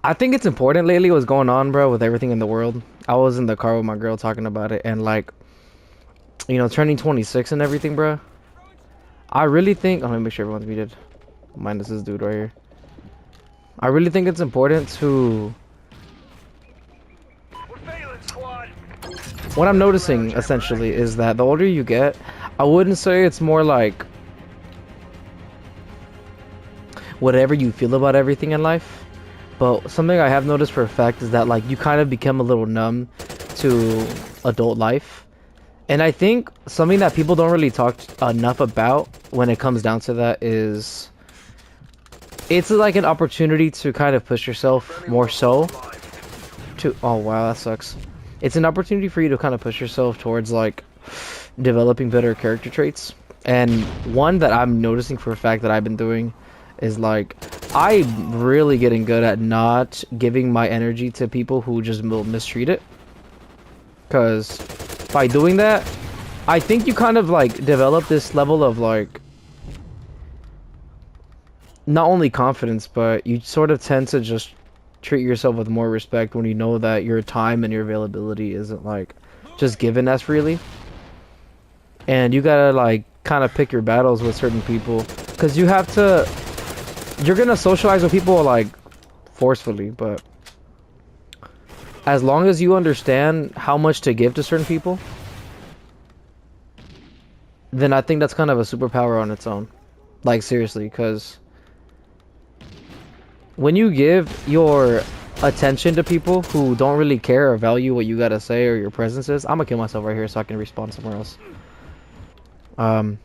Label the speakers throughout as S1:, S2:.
S1: I think it's important lately what's going on, bro, with everything in the world. I was in the car with my girl talking about it, and like, turning 26 and everything, bro. I really think. Oh, let me make sure everyone's muted. Minus this dude right here. I really think it's important to. What I'm noticing essentially is that the older you get, I wouldn't say it's more like whatever you feel about everything in life, but something I have noticed for a fact is that like you kind of become a little numb to adult life. And I think something that people don't really talk enough about when it comes down to that is it's like an opportunity to kind of push yourself more so to oh wow, that sucks. It's an opportunity for you to kind of push yourself towards like developing better character traits. And one that I'm noticing for a fact that I've been doing is like I'm really getting good at not giving my energy to people who just will mistreat it. Because by doing that, I think you kind of like develop this level of like not only confidence, but you sort of tend to just treat yourself with more respect when you know that your time and your availability isn't like just given as freely. And you gotta like kind of pick your battles with certain people because you're gonna socialize with people like forcefully, but as long as you understand how much to give to certain people, then I think that's kind of a superpower on its own. Like seriously, because when you give your attention to people who don't really care or value what you gotta say or your presence is, I'm gonna kill myself right here so I can respawn somewhere else. Um,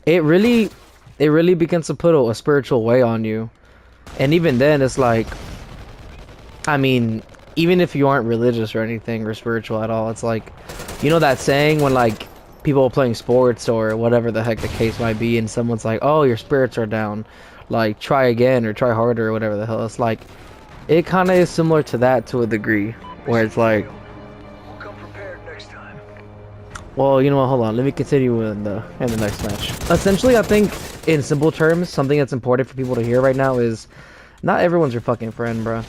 S1: it really begins to put a spiritual weight on you, and even then, it's like, I mean, even if you aren't religious or anything or spiritual at all, it's like, you know that saying when like people are playing sports or whatever the heck the case might be, and someone's like, "Oh, your spirits are down. Like, try again or try harder or whatever the hell." It's like, it kind of is similar to that to a degree, where it's like, well, you know what, hold on, let me continue in the next match. Essentially, I think, in simple terms, something that's important for people to hear right now is, not everyone's your fucking friend, bro.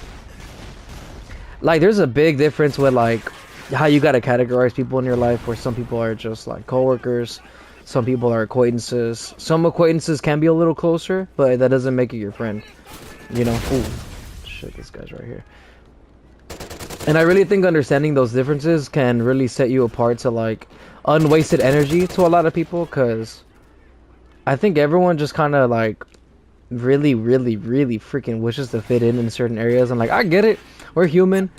S1: Like, there's a big difference with, like, how you gotta categorize people in your life, where some people are just, like, coworkers, some people are acquaintances. Some acquaintances can be a little closer, but that doesn't make you your friend, you know? Ooh, shit, this guy's right here. And I really think understanding those differences can really set you apart to, like, unwasted energy to a lot of people, because I think everyone just kind of like really freaking wishes to fit in certain areas, and like I get it, we're human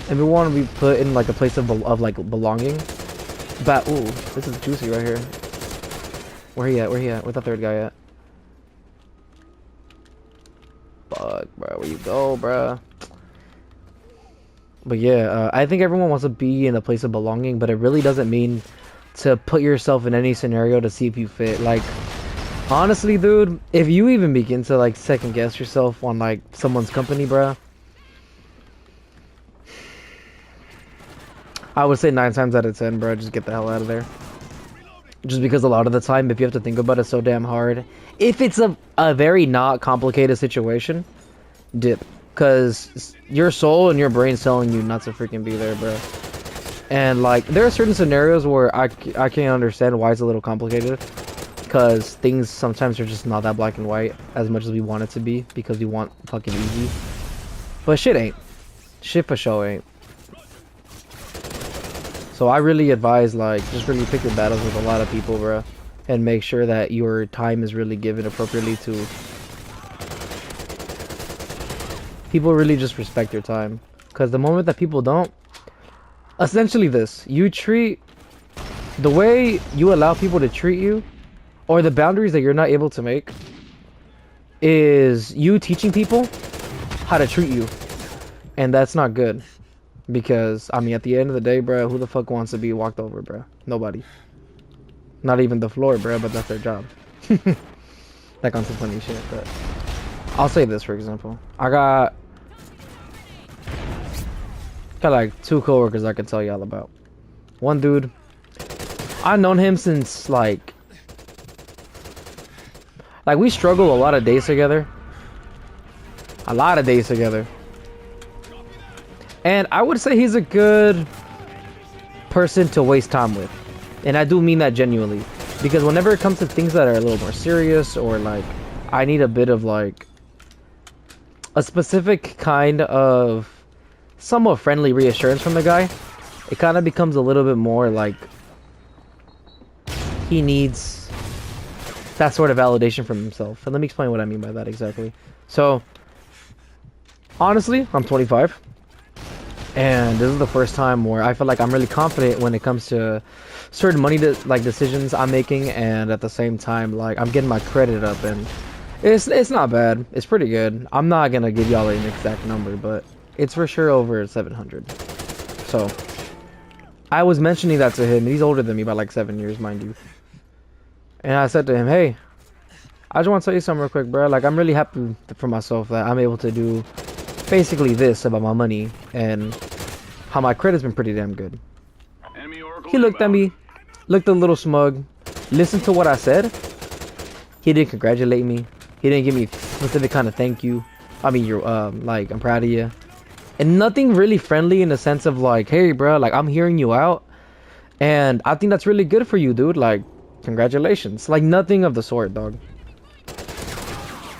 S1: and we want to be put in like a place of like belonging, but ooh, this is juicy right here. Where he at, where's the third guy at? Fuck, bro, where you go, bro? But yeah, I think everyone wants to be in a place of belonging, but it really doesn't mean to put yourself in any scenario to see if you fit. Like, honestly, dude, if you even begin to like second guess yourself on like someone's company, bruh, I would say 9 times out of 10, bro, just get the hell out of there. Just because a lot of the time, if you have to think about it so damn hard, if it's a very not complicated situation, dip. Because your soul and your brain's telling you not to freaking be there, bro. And like, there are certain scenarios where I can't understand why it's a little complicated. Because things sometimes are just not that black and white as much as we want it to be. Because we want fucking easy. But shit ain't. Shit for sure ain't. So I really advise, like, just really pick your battles with a lot of people, bro. And make sure that your time is really given appropriately to... People really just respect your time. Because the moment that people don't... Essentially this. You treat... The way you allow people to treat you, or the boundaries that you're not able to make, is you teaching people how to treat you. And that's not good. Because, I mean, at the end of the day, bro, who the fuck wants to be walked over, bro? Nobody. Not even the floor, bro, but that's their job. Like on some funny shit, but... I'll say this, for example. I got like 2 coworkers I can tell y'all about. One dude, I've known him since like we struggle a lot of days together. A lot of days together. And I would say he's a good person to waste time with. And I do mean that genuinely. Because whenever it comes to things that are a little more serious, or like I need a bit of like a specific kind of somewhat friendly reassurance from the guy, it kind of becomes a little bit more like he needs that sort of validation from himself. And let me explain what I mean by that exactly. So honestly, I'm 25, and this is the first time where I feel like I'm really confident when it comes to certain money decisions I'm making, and at the same time, like, I'm getting my credit up, and it's not bad. It's pretty good. I'm not gonna give y'all an exact number, but it's for sure over 700. So I was mentioning that to him. He's older than me by like 7 years, mind you. And I said to him, hey, I just want to tell you something real quick, bro. Like, I'm really happy for myself that I'm able to do basically this about my money, and how my credit's been pretty damn good. He looked at me, looked a little smug, listened to what I said. He didn't congratulate me. He didn't give me specific kind of thank you. I mean, you're like, I'm proud of you. And nothing really friendly in the sense of like, hey, bro, like, I'm hearing you out, and I think that's really good for you, dude. Like, congratulations. Like, nothing of the sort, dog.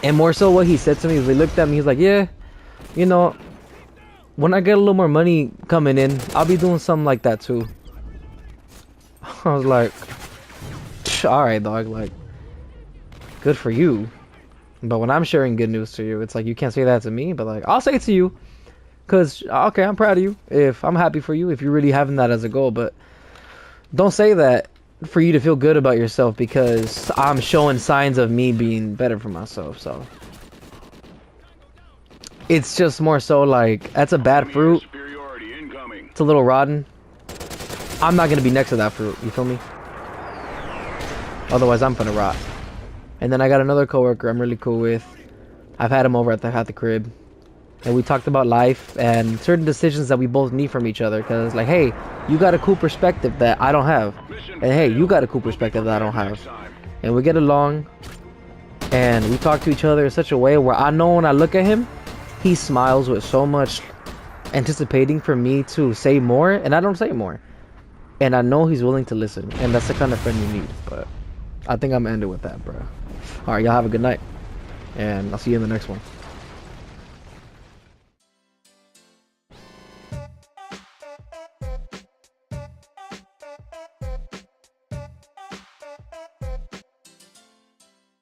S1: And more so what he said to me is, he looked at me, he's like, yeah, you know, when I get a little more money coming in, I'll be doing something like that too. I was like, alright, dog, like, good for you. But when I'm sharing good news to you, it's like, you can't say that to me, but like, I'll say it to you. Because, okay, I'm proud of you. If I'm happy for you, if you're really having that as a goal, but don't say that for you to feel good about yourself, because I'm showing signs of me being better for myself. So it's just more so like, that's a bad fruit. It's a little rotten. I'm not gonna be next to that fruit, you feel me? Otherwise I'm gonna rot. And then I got another coworker I'm really cool with. I've had him over at the crib, and we talked about life and certain decisions that we both need from each other. Because, like, hey, you got a cool perspective that I don't have, and hey, you got a cool perspective that I don't have, and we get along, and we talk to each other in such a way where I know when I look at him, he smiles with so much anticipating for me to say more, and I don't say more, and I know he's willing to listen, and that's the kind of friend you need. But I think I'm gonna end it with that, bro. All right, y'all have a good night, and I'll see you in the next one.